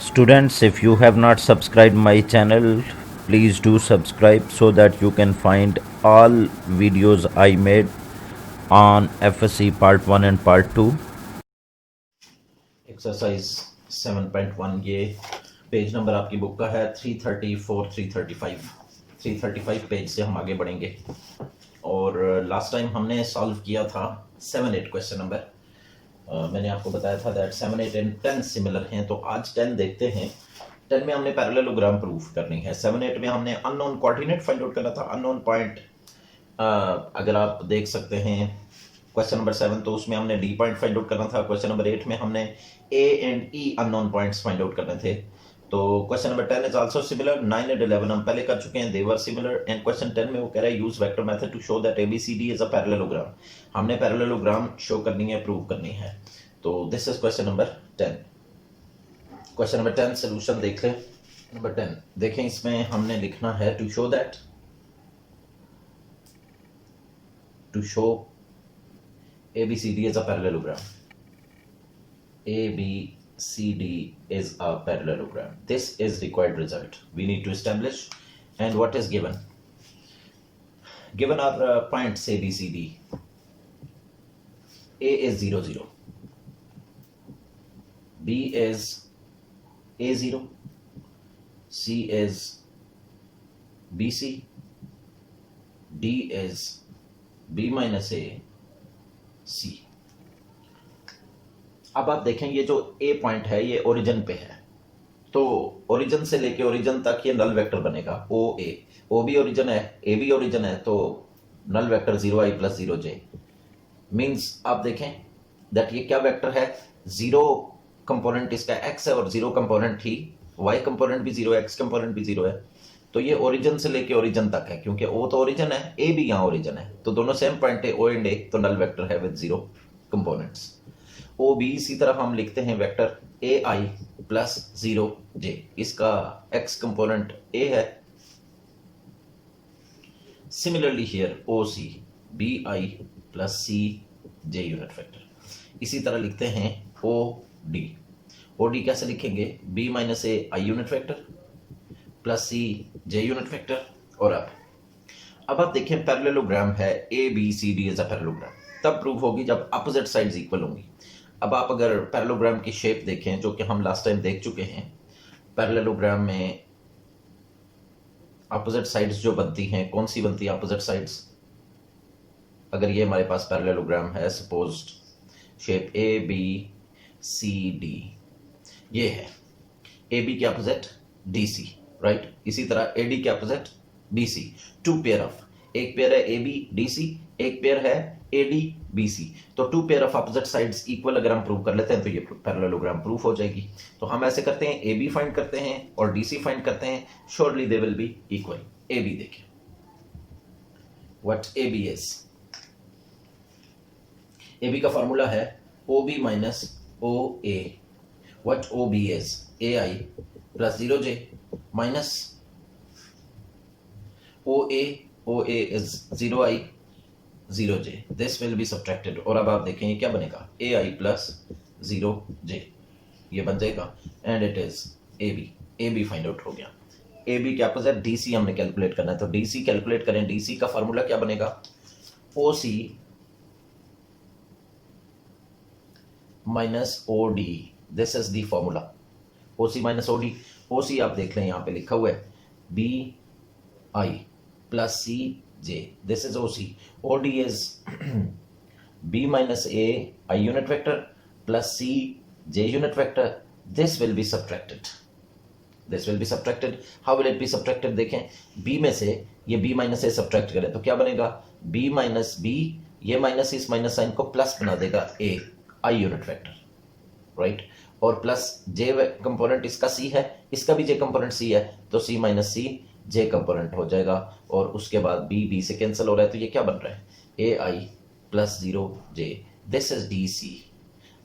Students, if you have not subscribed my channel, please do subscribe so that you can find all videos I made on FSC Part 1 and Part 2. Exercise 7.1 ये page number आपकी book का है 334 335 335 page से हम आगे बढ़ेंगे। और last time हमने सॉल्व किया था 7-8 क्वेश्चन नंबर। मैंने आपको बताया था दैट 7, 8 एंड 10 सिमिलर हैं, तो आज 10 देखते हैं। 10 में हमने पैरेललोग्राम प्रूफ करनी है। 7, 8 में हमने अननोन कोऑर्डिनेट फाइंड आउट करना था, अननोन पॉइंट। अगर आप देख सकते हैं क्वेश्चन नंबर 7 तो उसमें हमने डी पॉइंट फाइंड आउट करना था। क्वेश्चन नंबर 8 में हमने A and E unknown points find out करने थे। तो question number 10 is also similar. 9 and 11 हम पहले कर चुके हैं, they were similar. And question 10 में वो कह रहा है use vector method to show that ABCD is a parallelogram. हमने पैरेललोग्राम शो करनी है, प्रूव करनी है। तो this is question number 10। Question number 10 solution देख लें। नंबर 10 देखें, इसमें हमने लिखना है to show that, to show ABCD is a parallelogram. ABCD is a parallelogram. This is required result. We need to establish. And what is given? Given are points ABCD. A is 0, 0. B is A0. C is BC. D is B minus A. सी। अब आप देखें ये जो ए point है ये origin पे है, तो ओरिजिन से लेके ओरिजिन तक ये नल वेक्टर बनेगा। ओ ए, ओ भी ओरिजिन है, ए भी ओरिजिन है, तो null vector 0i + 0j means आप देखें दैट ये क्या वेक्टर है, 0 कंपोनेंट इसका x है और 0 कंपोनेंट ही y कंपोनेंट भी 0 है, x कंपोनेंट भी 0 है। तो ये ओरिजिन से लेके ओरिजिन तक है, क्योंकि ओ तो ओरिजिन है, ए भी यहाँ ओरिजिन है, तो दोनों सेम पॉइंट है ओ एंड ए, तो नल वेक्टर है विद 0 कंपोनेंट्स। ओ बी इसी तरह हम लिखते हैं वेक्टर ए आई + 0j, इसका x कंपोनेंट ए है। Similarly here O C B I + c j unit vector. इसी तरह लिखते हैं ओ डी। ओ डी कैसे लिखेंगे, b - a I unit vector + c j unit vector. और अब आप देखें पैरेललोग्राम है ABCD इज अ पैरेललोग्राम, तब प्रूव होगी जब अपोजिट साइड्स इक्वल होंगी। अब आप अगर पैरेललोग्राम की शेप देखें, जो कि हम लास्ट टाइम देख चुके हैं, पैरेललोग्राम में अपोजिट साइड्स जो बनती हैं, कौन सी बनती है अपोजिट साइड्स? अगर ये हमारे पास पैरेललोग्राम है, सपोज शेप ABCD, ये है AB के अपोजिट DC, राइट। इसी तरह AD के अपोजिट BC, 2 पेयर ऑफ, एक पेयर है AB DC, एक पेयर है AD BC, तो 2 pair of opposite sides equal अगर हम प्रूव कर लेते हैं तो ये पैरेललोग्राम प्रूफ हो जाएगी। तो हम ऐसे करते हैं, AB फाइंड करते हैं और DC फाइंड करते हैं, surely they will be equal. AB देखें व्हाट AB इज, AB का फॉर्मूला है OB - OA। What OB is AI + 0j minus OA is 0i 0j, this will be subtracted। और अब आप देखें ये क्या बनेगा, AI + 0j, ये बन जाएगा and it is AB find out हो गया। AB के अपोजिट DC हमने कैलकुलेट करना है, तो DC कैलकुलेट करें। DC का फॉर्मूला क्या बनेगा, OC - OD, this is the formula. OC - OD, OC आप देख लें यहाँ पे लिखा हुआ है BI + CJ, this is OC। OD is B - A I unit vector + C J unit vector, this will be subtracted, this will be subtracted. How will it be subtracted, देखें B में से ये B - A सब्ट्रैक्ट करें तो क्या बनेगा, B - B, ये minus इस माइनस साइन को प्लस बना देगा A I unit vector, right. और प्लस J कंपोनेंट इसका C है, इसका भी J कंपोनेंट C है, तो C - C J कंपोनेंट हो जाएगा। और उसके बाद B से कैंसिल हो रहा है, तो ये क्या बन रहा है, AI + 0j, this is DC।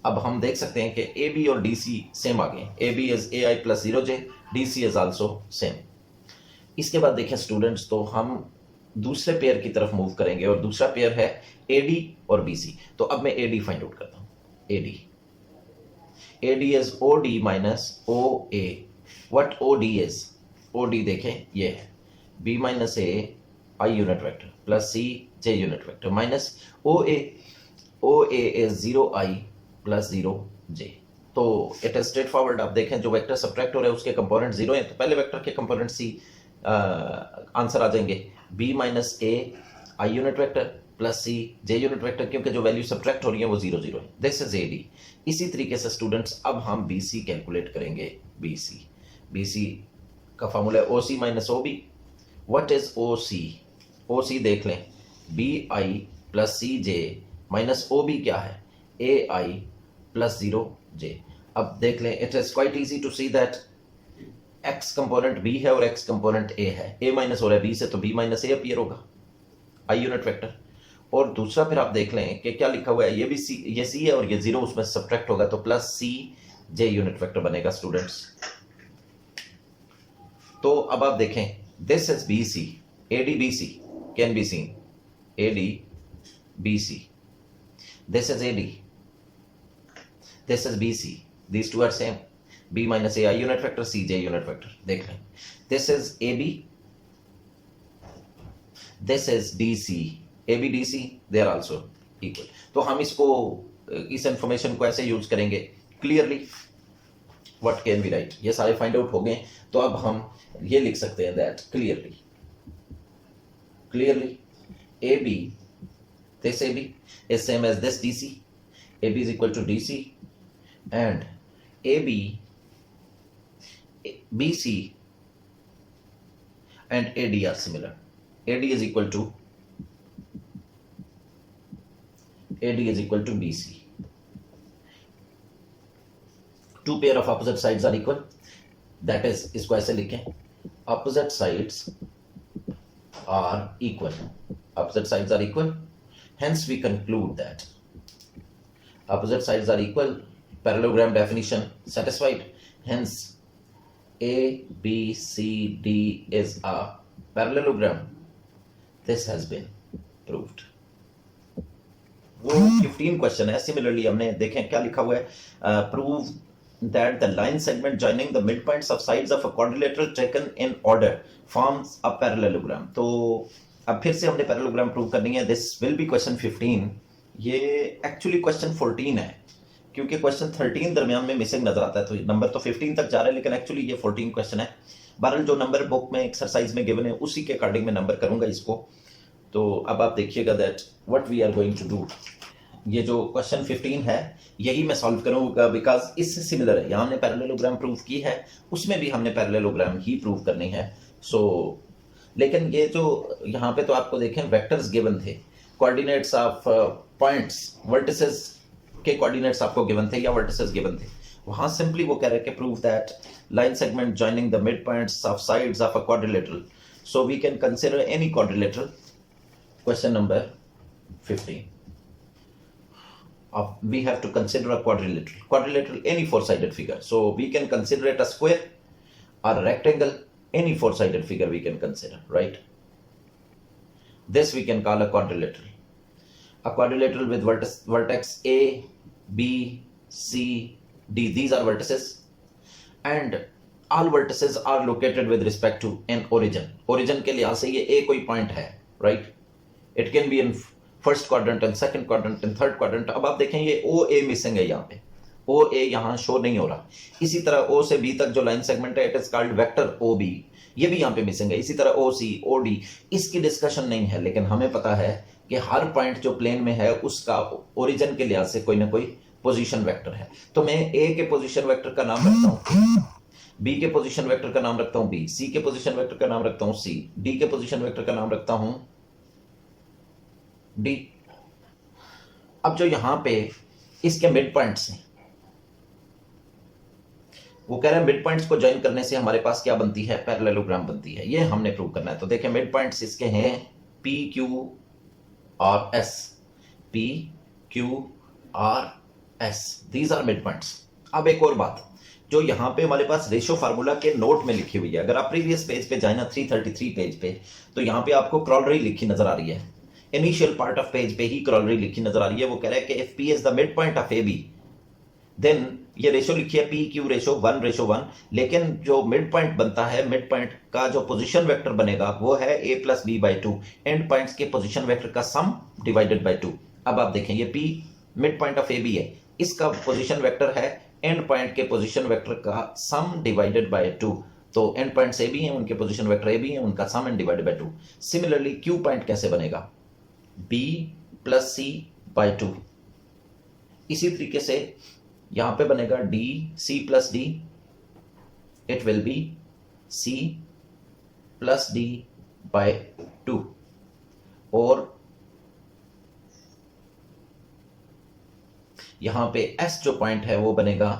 अब हम देख सकते हैं कि AB और DC सेम आ गए, AB is AI + 0j, DC is also same. इसके बाद देखें स्टूडेंट्स, तो हम दूसरे पेयर की तरफ मूव करेंगे और दूसरा पेयर है AD और BC। तो अब मैं AD फाइंड आउट करता हूँ। AD AD is OD minus OA. What OD is? OD देखें ये है B minus A I unit vector plus C J unit vector minus OA. OA is 0I plus 0J. तो it is straight forward. आप देखें जो vector subtract हो रहे हैं उसके कंपोनेंट 0 हैं, तो पहले वेक्टर के कंपोनेंट C आंसर आ जाएंगे B minus A I unit vector plus C J unit vector, क्योंकि जो वैल्यू सब्ट्रैक्ट हो रही है वो 0 0 है. This is AD. इसी तरीके से स्टूडेंट्स अब हम BC कैलकुलेट करेंगे. BC का फॉर्मूला है OC minus OB. What is OC? OC देख लें BI plus CJ minus OB क्या है AI प्लस 0J. अब देख लें it is quite easy to see that x component B है और x कंपोनेंट A है. A माइनस हो रहा है B से तो B माइनस A अपीयर होगा I यूनिट वेक्टर. और दूसरा फिर आप देख लें कि क्या लिखा हुआ है, ये भी C, ये C है और ये 0 उसमें सब्ट्रैक्ट होगा तो plus C J unit vector बनेगा स्टूडेंट्स. तो अब आप देखें this is BC. AD BC can be seen. AD BC. This is AD. This is BC. These two are same. B minus AI unit vector, CJ unit vector. देख लें. This is AB. This is DC. AB DC. They are also equal. तो हम इसको इस information को ऐसे use करेंगे. Clearly what can be right, ये सारे फाइंड आउट हो गए. तो अब हम ये लिख सकते हैं that clearly AB, this AB is same as this DC. AB is equal to DC and AB, BC and AD are similar. AD is equal to BC. Two pair of opposite sides are equal. That is, इसको ऐसे लिखें, opposite sides are equal. Opposite sides are equal. Hence we conclude that opposite sides are equal. Parallelogram definition satisfied. Hence A, B, C, D is a parallelogram. This has been proved. वो 15 question है. Similarly हमने देखें क्या लिखा हुआ है. Prove that the line segment joining the midpoints of sides of a quadrilateral taken in order forms a parallelogram. तो अब फिर से हमने पैरेललोग्राम प्रूव करनी है. This will be question 15. ये एक्चुअली क्वेश्चन 14 है क्योंकि क्वेश्चन 13 दरमियान में मिसिंग नजर आता है, तो नंबर तो 15 तक जा रहा है लेकिन एक्चुअली ये 14 क्वेश्चन है. बहरहाल जो नंबर बुक में एक्सरसाइज में गिवन है उसी के अकॉर्डिंग में नंबर करूंगा इसको. तो अब आप देखिएगा that what we are going to do. ये जो क्वेश्चन 15 है यही मैं सॉल्व करूंगा बिकॉज इससे सिमिलर है. यहाँ हमने पैरेललोग्राम प्रूव की है, उसमें भी हमने पैरेललोग्राम ही प्रूव करनी है. सो लेकिन ये जो यहाँ पे तो आपको देखें वेक्टर्स गिवन थे, कोऑर्डिनेट्स ऑफ पॉइंट्स, वर्टिसेस के कोऑर्डिनेट्स आपको गिवन थे या वर्टिसेस गिवन थे. वहां सिंपली वो कह रहे हैं कि prove that line segment joining the mid points of sides of a quadrilateral. So we can consider any quadrilateral. Question number 15. We have to consider a quadrilateral, any four-sided figure. So we can consider it a square or a rectangle, any four-sided figure we can consider, right? This we can call a quadrilateral. A quadrilateral with vertex A, B, C, D. These are vertices, and all vertices are located with respect to an origin. Origin के लिहाज से ये A कोई point है, right? It can be in first quadrant and second quadrant and third quadrant. अब आप देखें ये ओ ए मिसिंग है यहाँ पे. ओ ए यहाँ शो नहीं हो रहा. इसी तरह ओ से बी तक जो लाइन सेगमेंट है it is called vector O B, ये भी यहाँ पे मिसिंग है. इसी तरह ओ सी, ओ डी, इसकी डिस्कशन नहीं है लेकिन हमें पता है कि हर पॉइंट जो प्लेन में है उसका ओरिजिन के लिहाज से कोई ना कोई पोजीशन वेक्टर है. तो मैं ए के पोजीशन वेक्टर का नाम रखता हूँ, बी के पोजीशन वेक्टर का नाम रखता हूँ बी, सी के पोजीशन वेक्टर का नाम रखता हूँ सी, डी के पोजीशन वेक्टर का नाम रखता हूँ डी. अब जो यहां पे इसके मिड पॉइंट्स हैं वो कह रहे हैं मिड पॉइंट्स को ज्वाइन करने से हमारे पास क्या बनती है, पैरेललोग्राम बनती है. ये हमने प्रूव करना है. तो देखें मिड पॉइंट्स इसके हैं पी क्यू और एस. पी क्यू और S, these are mid points. अब एक और बात जो यहां पे हमारे पास रेशियो फार्मूला के नोट में लिखी हुई है, अगर आप प्रीवियस पेज पे जाए ना 333 पेज पे, तो यहां पे आपको क्रॉलरी लिखी नजर आ रही है. इनिशियल पार्ट ऑफ पेज पे ही क्रॉलरी लिखी नजर आ रही है. वो कह रहा है कि if P is the mid point of A B then ये रेशो लिखी है पी क्यू रेशो 1:1, लेकिन जो मिड पॉइंट बनता है, मिड पॉइंट का जो पोजीशन वेक्टर बनेगा वो है a plus B by 2, and points के पोजीशन वेक्टर का सम डिवाइडेड बाई 2। अब आप देखें ये p mid point of A B है, इसका पोजीशन वेक्टर है एंड पॉइंट के पोजीशन वेक्टर का सम डिवाइडेड बाई 2। तो एंड पॉइंट्स ए बी हैं, उनके पोजीशन वेक्टर ए बी हैं, उनका sum and divided by 2। Similarly Q point कैसे बनेगा, b प्लस सी बाई 2। इसी तरीके से यहां पे बनेगा D C plus D, it will be C plus D by 2। और यहां पे एस जो पॉइंट है वो बनेगा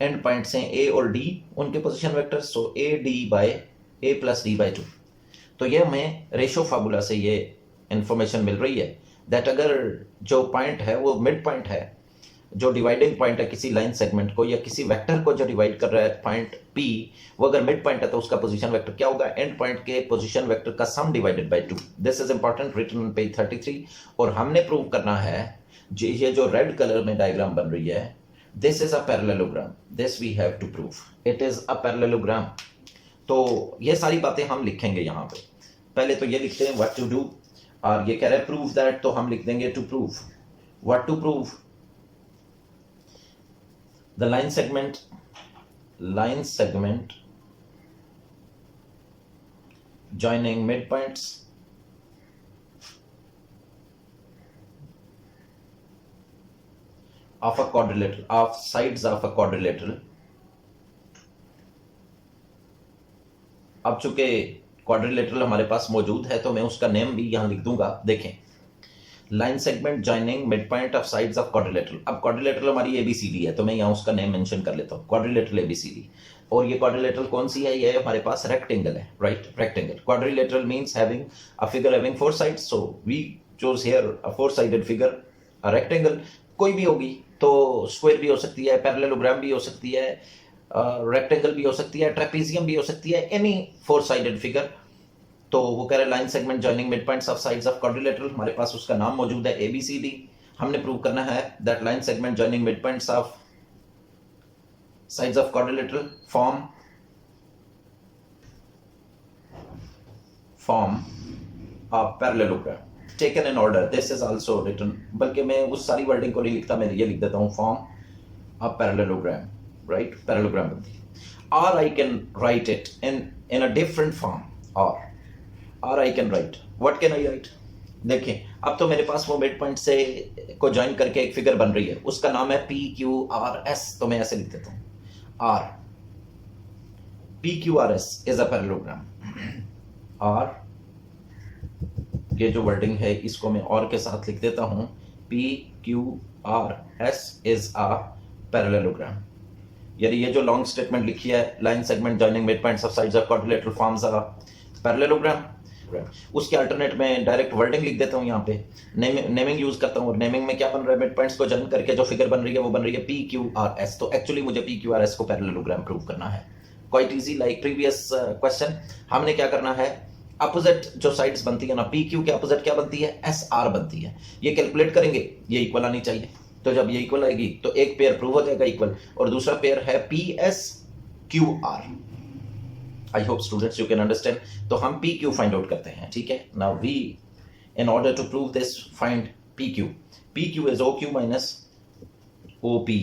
एंड पॉइंट से ए और डी, उनके position vector, so A D by A plus D by 2। तो ये हमें रेशो फार्मूला से ये इंफॉर्मेशन मिल रही है दैट अगर जो पॉइंट है वो मिड पॉइंट है, जो डिवाइडिंग पॉइंट है किसी लाइन सेगमेंट को या किसी वेक्टर को जो डिवाइड कर रहा है पॉइंट P, वो अगर मिड पॉइंट है तो उसका पोजीशन वेक्टर क्या होगा, एंड पॉइंट के पोजीशन वेक्टर का sum divided by 2। This is important, written on page 33। और हमने प्रूव करना है ये जो रेड कलर में डायग्राम बन रही है, this is a parallelogram, this we have to prove, it is a parallelogram. तो ये सारी बातें हम लिखेंगे यहाँ पे। पहले तो ये लिखते हैं व्हाट टू डू, और ये कह रहे हैं प्रूव दैट, तो हम लिख देंगे to prove. What to prove, the line segment joining midpoints of a quadrilateral, of sides of a quadrilateral। अब चूंकि क्वाड्रिलेटरल हमारे पास मौजूद है तो मैं उसका नेम भी यहां लिख दूंगा। देखें, line segment joining mid point of sides of quadrilateral. अब क्वाड्रिलेटरल हमारी एबीसीडी है तो मैं यहाँ उसका नेम मेंशन कर लेता हूँ, क्वाड्रिलेटरल एबीसीडी। और ये क्वाड्रिलेटरल कौन सी है, ये हमारे पास रेक्टेंगल है, right, rectangle. Quadrilateral means having a figure having 4 sides, so we chose here a 4 sided figure, a rectangle. कोई भी होगी, तो स्क्वायर भी हो सकती है, पैरेललोग्राम भी हो सकती है, रेक्टेंगल भी हो सकती है, ट्रेपेजियम भी हो सकती है, एनी 4 साइडेड फिगर। तो वो कह रहे हैं line segment joining mid points of sides of quadrilateral, हमारे पास उसका नाम मौजूद है एबीसीडी। हमने प्रूव करना है that line segment joining mid points of sides of quadrilateral form a parallelogram taken in order. This is also written, बल्कि मैं उस सारी वर्डिंग को नहीं लिखता, मैं ये लिख देता हूं form a parallelogram, right, parallelogram बनती है। और I can write it in a different form, और I can write, what can I write. देखें, अब तो मेरे पास वो मिड पॉइंट से को ज्वाइन करके एक फिगर बन रही है, उसका नाम है पी क्यू आर एस। तो मैं ऐसे लिख देता हूं, R P Q R S is a parallelogram. और ये जो वर्डिंग है इसको मैं और के साथ लिख देता हूं, P Q R S is a parallelogram. यानी ये जो लॉन्ग स्टेटमेंट लिखी है, line segment joining mid points of sides of quadrilateral forms a parallelogram, उसके अल्टरनेट में डायरेक्ट वर्डिंग लिख देता हूं, यहाँ पे नेमिंग यूज करता हूं। और नेमिंग में क्या बन रहा है, मिड पॉइंट्स को जॉइन करके जो फिगर बन रही है वो बन रही है पी क्यू आर एस। तो एक्चुअली मुझे पी क्यू आर एस को पैरेललोग्राम प्रूव करना है। Quite easy, like previous question. हमने क्या करना है, अपोजिट जो साइड्स बनती है ना, पी क्यू के अपोजिट क्या बनती है, एस आर बनती है। ये कैलकुलेट करेंगे, ये इक्वल आनी चाहिए। तो जब ये इक्वल आएगी तो एक पेयर प्रूव हो जाएगा इक्वल, और दूसरा पेयर है P S Q R. I hope students you can understand. तो हम पी क्यू फाइंड आउट करते हैं, ठीक है। Now we in order to prove this find P Q. P Q is O Q minus O P,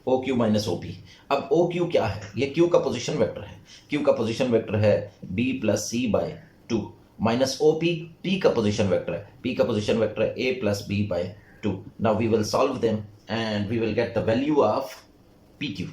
O Q minus O P. अब O Q क्या है, ये क्यू का पोजिशन वेक्टर है। क्यू का पोजिशन वेक्टर है B plus C by 2 minus O P, P का position vector है, पी का पोजिशन वेक्टर है A plus B by 2। Now we will solve them and we will get the value of PQ.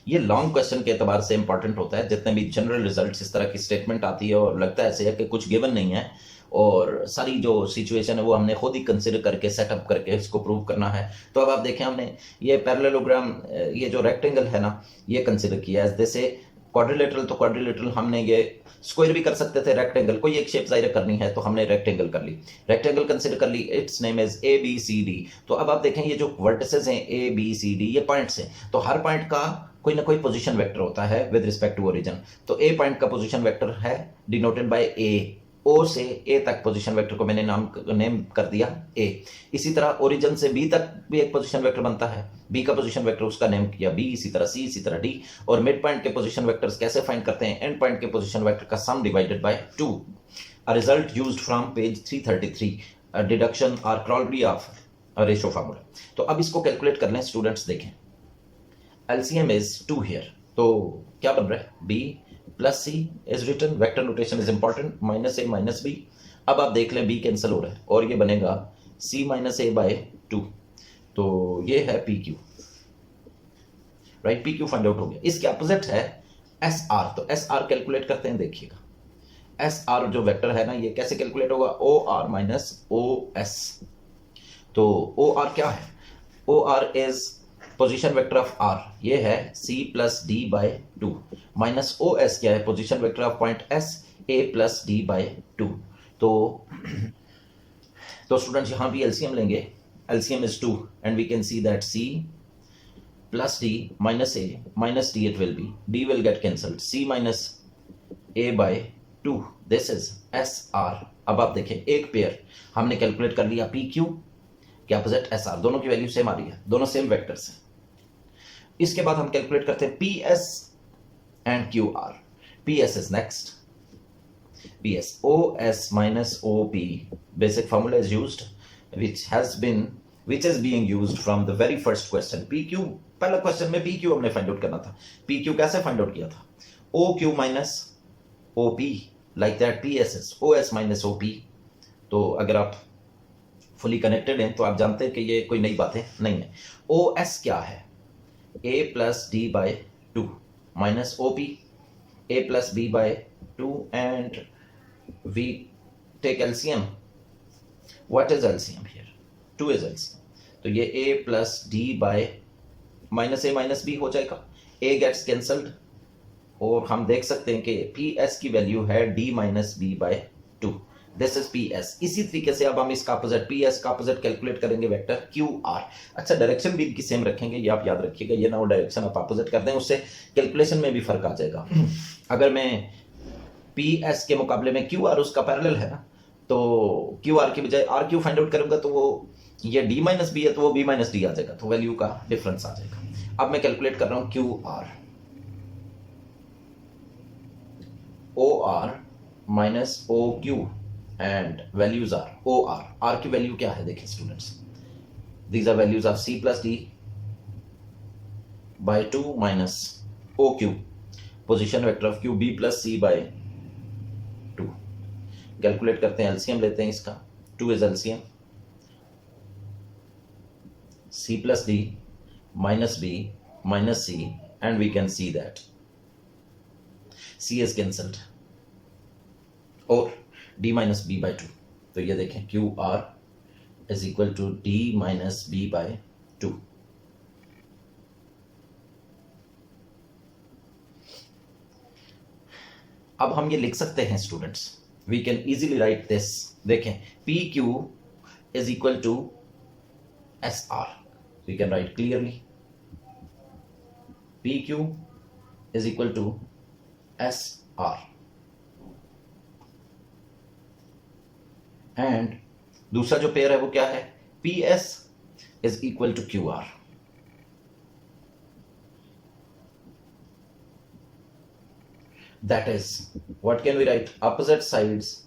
ये long question के एतबार से important होता है। जितने भी जनरल रिजल्ट्स इस तरह की स्टेटमेंट आती है और लगता है ऐसे है कि कुछ गिवन नहीं है और सारी जो सिचुएशन है वो हमने खुद ही कंसिडर करके सेटअप करके इसको प्रूव करना है। तो अब आप देखें, हमने ये पैरेललोग्राम, ये जो रेक्टेंगल है ना, ये कंसिडर किया है। जैसे क्वाड्रिलेटरल, तो क्वाड्रिलेटरल हमने ये स्क्वायर भी कर सकते थे, रेक्टेंगल कोई एक शेप जाहिर करनी है तो हमने रेक्टेंगल कर ली, रेक्टेंगल कंसिडर कर ली, it's name is A B C D. तो अब आप देखें ये जो वर्टिसेस हैं ए बी सी डी, ये पॉइंट्स हैं, तो हर पॉइंट का कोई ना कोई पोजीशन वेक्टर होता है विद रिस्पेक्ट टू ओरिजिन। तो ए पॉइंट का पोजीशन वेक्टर है डिनोटेड बाय ए, ओ से ए तक पोजीशन वेक्टर को मैंने नेम कर दिया ए। इसी तरह ओरिजिन से बी तक भी एक पोजीशन वेक्टर बनता है, बी का पोजीशन वेक्टर उसका नेम किया बी, इसी तरह सी, इसी तरह डी। और मिड पॉइंट के पोजीशन वेक्टर्स कैसे फाइंड करते हैं? एंड पॉइंट के पोजीशन वेक्टर का sum divided by 2। A result used from page 333, deduction और क्रॉलबरी ऑफ रेशो फार्मूला। तो अब इसको कैलकुलेट कर लें स्टूडेंट्स, देखें एलसीएम इज 2 हियर, तो क्या बन रहा है? B plus C is written, vector notation is important, minus A minus B. अब आप देख लें बी कैंसिल हो रहा है और ये बनेगा सी माइनस ए बाय 2, तो ये है P Q, right? P Q find out हो गया। इसके अपोजिट है एस आर, तो एस आर कैलकुलेट करते हैं। देखिएगा एस आर जो वेक्टर है ना, ये कैसे कैलकुलेट होगा? O R minus O S. तो ओ आर क्या है? O R is position vector of R, ये है C plus D by 2, minus O S क्या है? Position vector of point S A plus D by 2। तो students यहां भी एलसीएम लेंगे, LCM is 2 and we can see that C plus D minus A minus D, it will be D will get cancelled, C minus A by 2, this is S R. अब आप देखें एक pair हमने calculate कर लिया P Q के opposite S R, दोनों की वैल्यू सेम आ रही है, दोनों सेम वेक्टर्स हैं। इसके बाद हम कैलकुलेट करते हैं P S and Q R. P S is next, P S O S minus O P, basic formula is used which is being used from the very first question। P Q, पहला question में P Q हमने find out करना था। P Q कैसे find out किया था? O Q minus O P, like that P S S O S minus O P. तो अगर आप फुली कनेक्टेड हैं तो आप जानते हैं कि ये कोई नई बातें नहीं है। ओ एस क्या है? A plus D by 2 minus O P A plus B by 2 and we take LCM. What is LCM here? 2 is LCM, तो ये A plus D by minus A minus B हो जाएगा, ए गेट्स कैंसल्ड और हम देख सकते हैं कि पी एस की वैल्यू है D minus B by 2, this is P S. इसी तरीके से अब हम इसका अपोजिट पी एस का अपोजिट कैलकुलेट करेंगे वेक्टर क्यू आर। अच्छा, डायरेक्शन भी इनकी सेम रखेंगे, ये आप याद रखिएगा, ये ना वो डायरेक्शन आप अपोजिट कर दें, उससे कैलकुलेशन में भी फर्क आ जाएगा। अगर मैं पी एस के मुकाबले में क्यू आर उसका पैरेलल है ना, तो क्यू आर की बजाय आर क्यू फाइंड आउट करूंगा तो वो ये डी माइनस बी है तो वो बी माइनस डी आ जाएगा, तो वैल्यू का डिफरेंस आ जाएगा। अब मैं कैलकुलेट कर रहा हूं Q R, O R minus O Q and values are O R. R की वैल्यू क्या है? देखिए students, these are values of C plus D by 2 minus O Q, position vector of Q B plus C by 2। Calculate करते हैं, LCM लेते हैं इसका, 2 is LCM, c plus d minus b minus c, and we can see that c is cancelled और d minus b by 2। तो ये देखें q r is equal to d minus b by 2। अब हम ये लिख सकते हैं students, we can easily write this. देखें P Q is equal to S R, we can write clearly PQ is equal to SR and दूसरा जो pair है वो क्या है? PS is equal to QR। that is, what can we write? Opposite sides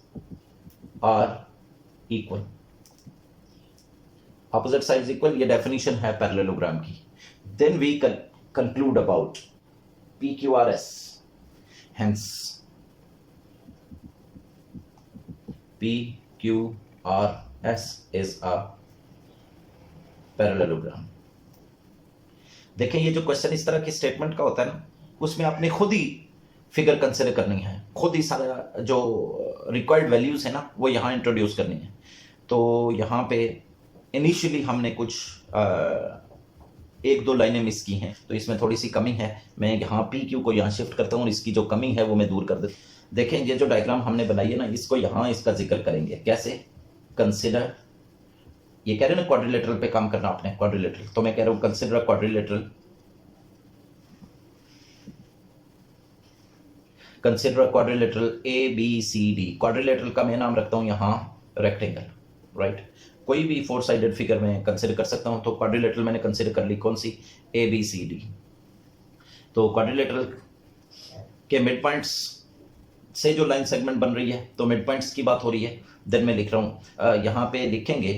are equal, opposite sides equal, ये definition है parallelogram की। Then we conclude about PQRS, hence PQRS is a parallelogram। देखें ये जो क्वेश्चन इस तरह की statement का होता है ना, उसमें आपने खुद ही फिगर कंसिडर करनी है, खुद ही सारा जो रिक्वायर्ड वैल्यूज है ना वो यहाँ इंट्रोड्यूस करनी है। तो यहाँ पे इनिशियली हमने कुछ 1-2 लाइनें मिस की हैं, तो इसमें थोड़ी सी कमी है। मैं यहाँ पी क्यू को यहाँ शिफ्ट करता हूँ और इसकी जो कमी है वो मैं दूर कर देता हूँ। देखें ये जो डायग्राम हमने बनाई है ना, इसको यहाँ इसका जिक्र करेंगे कैसे? कंसिडर, ये कह रहे हैं ना क्वाड्रिलेटरल पे काम करना आपने, क्वाड्रिलेटरल, तो मैं कह रहा हूँ consider quadrilateral. Consider quadrilateral ABCD। Quadrilateral का मैं नाम रखता हूं यहां रेक्टेंगल, राइट। कोई भी 4 साइडेड फिगर में कंसिडर कर सकता हूं, तो क्वाड्रिलेटरल मैंने कंसिडर कर ली, कौन सी? ABCD। तो क्वाड्रिलेटरल के मिड पॉइंट्स से जो लाइन सेगमेंट बन रही है, तो मिड पॉइंट्स की बात हो रही है। देन मैं लिख रहा हूं, यहां पे लिखेंगे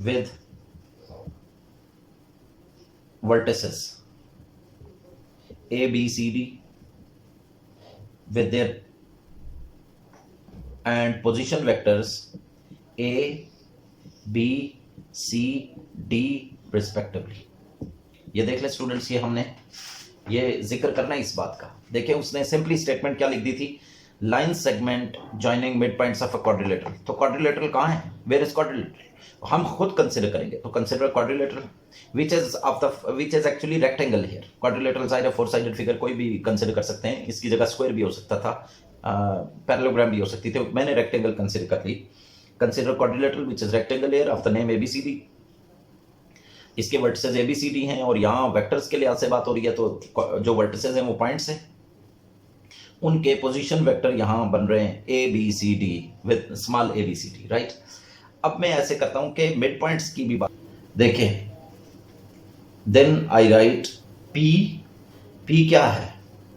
with vertices ABCD with their and position vectors A, B, C, D respectively। ये देख ले स्टूडेंट्स, ये हमने ये जिक्र करना है इस बात का। देखिए उसने सिंपली स्टेटमेंट क्या लिख दी थी, line segment joining mid points of a quadrilateral. तो क्वाड्रिलेटरल कहाँ है, वेयर इज क्वाड्रिलेटरल, हम खुद कंसिडर करेंगे। तो consider quadrilateral which is actually rectangle here. Quadrilateral side 4 sided figure कोई भी कंसिडर कर सकते हैं, इसकी जगह स्क्वायर भी हो सकता था, पैरेललोग्राम भी हो सकती थी, मैंने रेक्टेंगल कंसिडर कर ली। Consider quadrilateral which is rectangle here of the name ABCD। इसके वर्टिसेस ABCD हैं और यहाँ वेक्टर्स के लिहाज से बात हो रही है, तो जो वर्टिसेस हैं वो पॉइंट्स हैं, उनके पोजीशन वेक्टर यहां बन रहे हैं ABCD with small ABCD, right. अब मैं ऐसे करता हूं कि मिड पॉइंट्स की भी बात देखें। देन आई राइट P क्या है,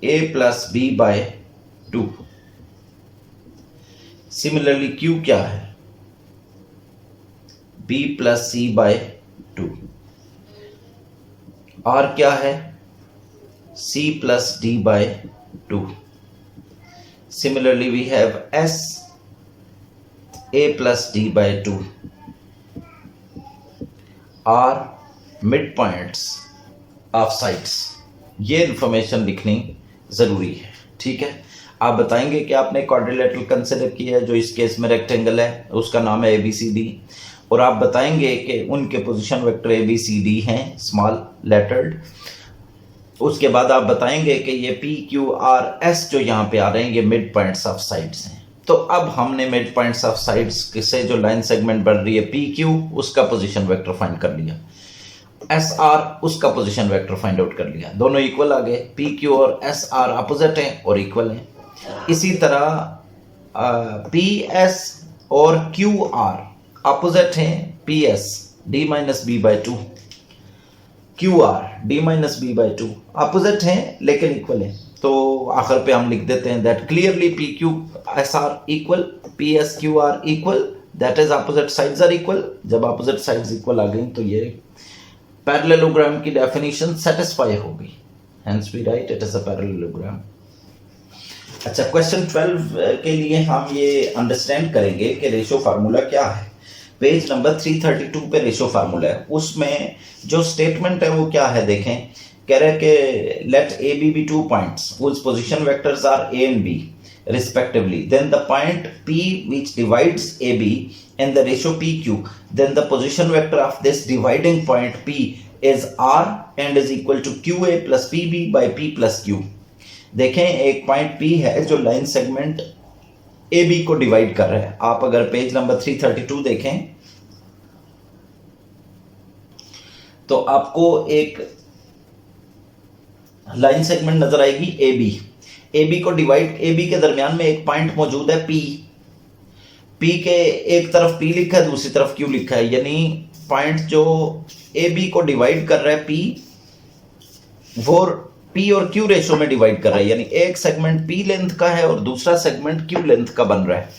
A plus B by 2। Similarly Q क्या है, B plus C by 2। R क्या है, C plus D by 2। Similarly, we have S A plus D by 2 are midpoints of sides। ये information लिखनी जरूरी है, ठीक है। आप बताएंगे कि आपने क्वाड्रिलेटरल कंसिडर किया है, जो इस केस में रेक्टेंगल है, उसका नाम है ABCD, और आप बताएंगे कि उनके पोजीशन वेक्टर ABCD हैं स्मॉल लेटर्ड। उसके बाद आप बताएंगे कि ये PQRS जो यहाँ पे आ रहे हैं ये मिड पॉइंट्स ऑफ साइड्स हैं। तो अब हमने मिड पॉइंट्स ऑफ साइड्स से जो लाइन सेगमेंट बन रही है PQ, उसका पोजीशन वेक्टर फाइंड कर लिया, SR उसका पोजीशन वेक्टर फाइंड आउट कर लिया, दोनों इक्वल आ गए। PQ और SR अपोजिट हैं और इक्वल हैं। इसी तरह PS और QR अपोजिट हैं, PS D minus B by 2, QR D minus B by 2 opposite हैं लेकिन इक्वल है। तो आखिर पे हम लिख देते हैं that clearly PQSR equal, PSQR equal, that is opposite sides are equal. जब अपोजिट साइड्स इक्वल आ गई तो ये पैरेललोग्राम की डेफिनेशन सेटिस्फाई हो गई, hence we write it is a parallelogram. अच्छा, क्वेश्चन 12 के लिए हम ये अंडरस्टैंड करेंगे कि रेशो फार्मूला क्या है। पेज नंबर 332 पे रेशो फार्मूला है, उसमें जो स्टेटमेंट है वो क्या है देखें। कह रहे हैं कि late AB be 2 points whose position vectors are A and B respectively, then the point P which divides AB in the ratio PQ, then the position vector of this dividing point P is R and is equal to QA plus PB by P plus Q। देखें एक point P है जो line segment AB को divide कर रहा है। आप अगर पेज नंबर 332 देखें तो आपको एक लाइन सेगमेंट नजर आएगी AB को डिवाइड, AB के दरमियान में एक पॉइंट मौजूद है P के एक तरफ P लिखा है, दूसरी तरफ Q लिखा है, यानी पॉइंट जो AB को डिवाइड कर रहा है वो P और Q रेशो में डिवाइड कर रहा है, यानी एक सेगमेंट P लेंथ का है और दूसरा सेगमेंट Q लेंथ का बन रहा है।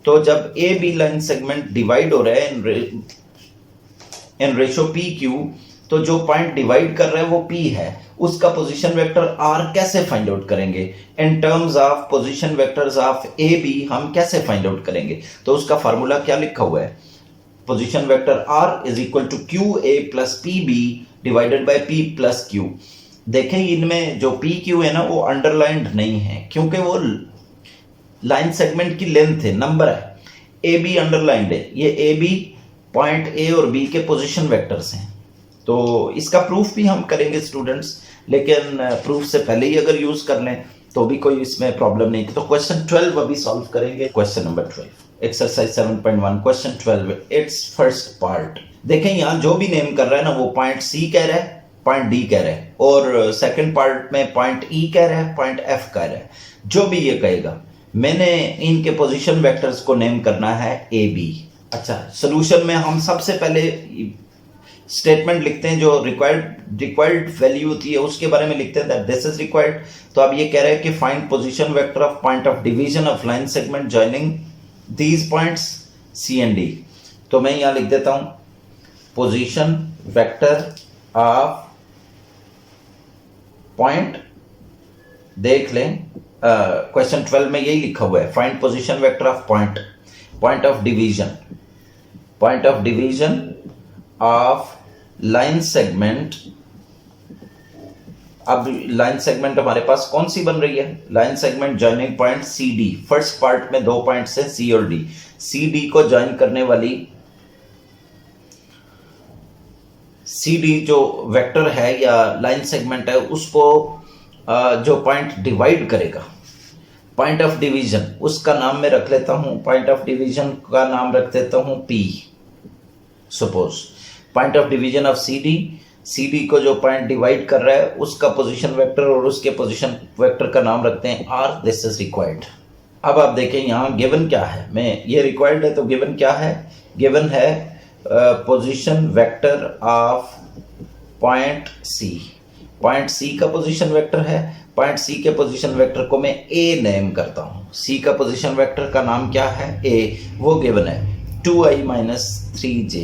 तो जब AB लाइन सेगमेंट डिवाइड हो रहा है इन रेशो PQ, तो जो पॉइंट डिवाइड कर रहा है वो P है, उसका पोजीशन वेक्टर R कैसे फाइंड आउट करेंगे in terms of position vectors of AB, हम कैसे फाइंड आउट करेंगे। तो उसका फार्मूला क्या लिखा हुआ है, position vector R is equal to QA plus PB divided by P plus Q। देखें इनमें जो PQ है ना वो अंडरलाइंड नहीं है क्योंकि वो लाइन सेगमेंट की लेंथ है, नंबर है। AB अंडरलाइंड है, ये AB पॉइंट A और B के पोजीशन वेक्टर्स हैं। तो इसका प्रूफ भी हम करेंगे स्टूडेंट्स, लेकिन प्रूफ से पहले ही अगर यूज कर लें तो भी कोई इसमें प्रॉब्लम नहीं। तो क्वेश्चन 12 अभी सॉल्व करेंगे। Question number 12 exercise 7.1 question 12 it's first part. देखें यहाँ जो भी नेम कर रहा है ना वो पॉइंट C कह रहा है पॉइंट डी कह रहा है, और सेकंड पार्ट में पॉइंट ई कह रहा है, पॉइंट एफ कह रहा है। जो भी ये कहेगा, मैंने इनके पोजीशन वेक्टर्स को नेम करना है ए बी। अच्छा, सोल्यूशन में हम सबसे पहले स्टेटमेंट लिखते हैं, जो रिक्वायर्ड वैल्यू होती है उसके बारे में लिखते हैं, दैट दिस इज रिक्वायर्ड। तो अब ये कह रहा है कि find position vector of point of division of line segment joining these points C and D. तो मैं यहां लिख देता हूं पोजीशन वेक्टर ऑफ पॉइंट, देख लें क्वेश्चन 12 में यही लिखा हुआ है, find position vector of point of division of line segment. अब लाइन सेगमेंट हमारे पास कौन सी बन रही है, line segment joining point C D. First part में 2 पॉइंट्स है सी और डी। सी डी को ज्वाइन करने वाली सी डी जो वेक्टर है या लाइन सेगमेंट है, उसको जो पॉइंट डिवाइड करेगा, पॉइंट ऑफ डिवीजन, उसका नाम मैं रख लेता हूं, पॉइंट ऑफ डिवीजन का नाम रख देता हूं P. Suppose point of division of C D को जो पॉइंट डिवाइड कर रहा है उसका पोजीशन वेक्टर और उसके पोजीशन वेक्टर का नाम रखते हैं आर। This is required. अब आप देखें यहां गिवन क्या है, मैं ये रिक्वायर्ड है तो गिवन क्या है, गिवन है position vector of point C का पोजीशन वेक्टर है। पॉइंट सी के पोजीशन वेक्टर को मैं ए नेम करता हूं। सी का पोजीशन वेक्टर का नाम क्या है, ए, वो गिवन है 2i - 3j।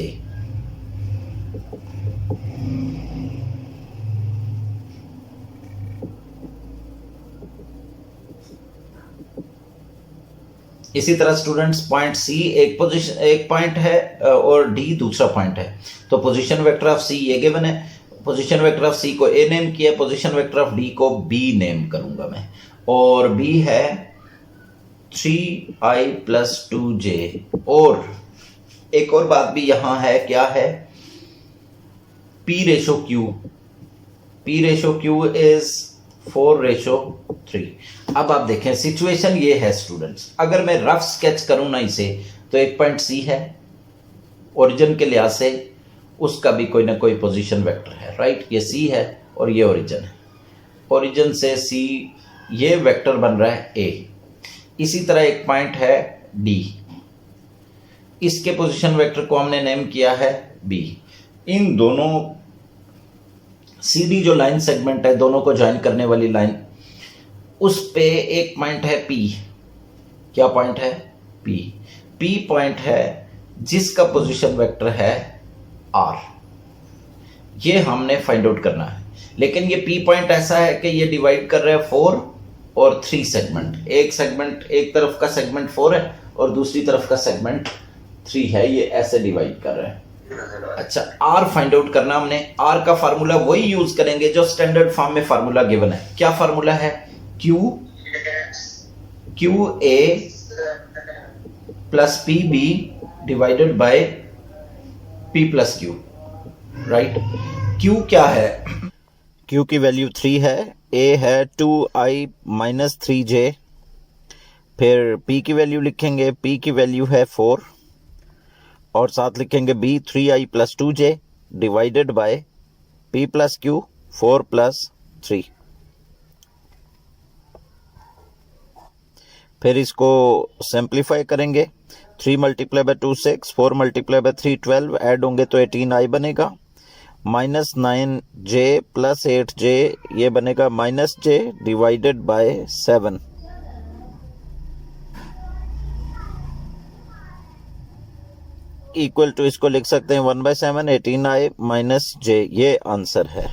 इसी तरह स्टूडेंट्स पॉइंट सी एक पॉइंट है और डी दूसरा पॉइंट है, तो पोजीशन वेक्टर ऑफ सी ये गिवन है। पोजीशन वेक्टर ऑफ सी को ए नेम किया, पोजीशन वेक्टर ऑफ डी को बी नेम करूंगा मैं, और बी है 3i + 2j। और एक और बात भी यहां है, क्या है, P रेशो Q इज 4:3। अब आप देखें सिचुएशन ये है स्टूडेंट्स, अगर मैं रफ स्केच करूं ना इसे, तो एक पॉइंट सी है, ओरिजिन के लिहाज से उसका भी कोई ना कोई पोजीशन वेक्टर है, राइट। ये सी है और ये ओरिजिन है, ओरिजिन से सी ये वेक्टर बन रहा है ए। इसी तरह एक पॉइंट है डी, इसके पोजीशन वेक्टर को हमने नेम किया है बी। इन दोनों सी डी जो लाइन सेगमेंट है, दोनों को ज्वाइन करने वाली लाइन, उस पे एक पॉइंट है पी। क्या पॉइंट है, पी पॉइंट है जिसका पोजीशन वेक्टर है आर। ये हमने फाइंड आउट करना है। लेकिन ये पी पॉइंट ऐसा है कि ये डिवाइड कर रहा है 4 और 3 सेगमेंट। एक तरफ का सेगमेंट 4 है और दूसरी तरफ का सेगमेंट 3 है, ये ऐसे डिवाइड कर रहा है। अच्छा, आर फाइंड आउट करना हमने। आर का फार्मूला वही यूज करेंगे जो स्टैंडर्ड फॉर्म में फार्मूला गिवन है। क्या फार्मूला है, QA + PB divided by P + Q, right. Q क्या है, Q की वैल्यू 3 है, A है 2i - 3j, फिर P की वैल्यू लिखेंगे, P की वैल्यू है 4, और साथ लिखेंगे B 3i + 2j divided by P + Q 4 + 3। फिर इसको सिंप्लीफाई करेंगे, 3 × 2 6, 4 × 3 12, ऐड होंगे तो 18i बनेगा, -9j + 8j ये बनेगा -j divided by 7। Equal to इसको लिख सकते हैं 1/7 18i - j, ये आंसर है।